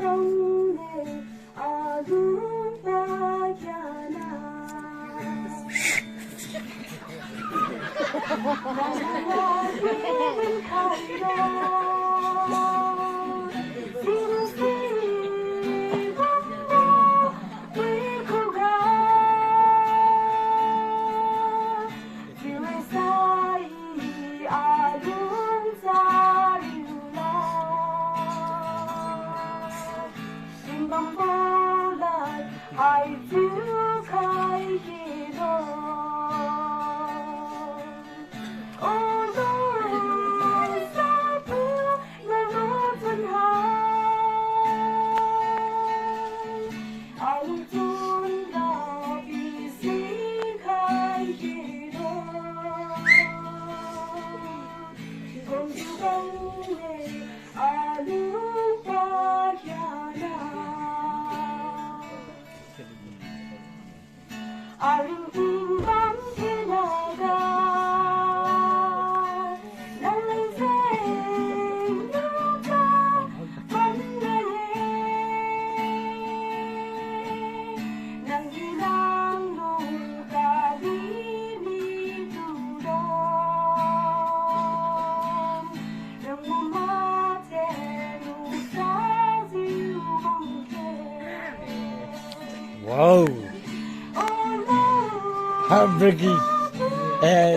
가운데 아름다게나 나는 가리라 I do kai hiro Oh no sabu na rotan hai I don't know busy kai hiro 공주강에 아름다게나 아름긴 밤새 나가 날생 누가 만나네 낭이랑 농가리니 두렁 영문마제 누사지우 멍게 Wow, heartbreaking. Hey,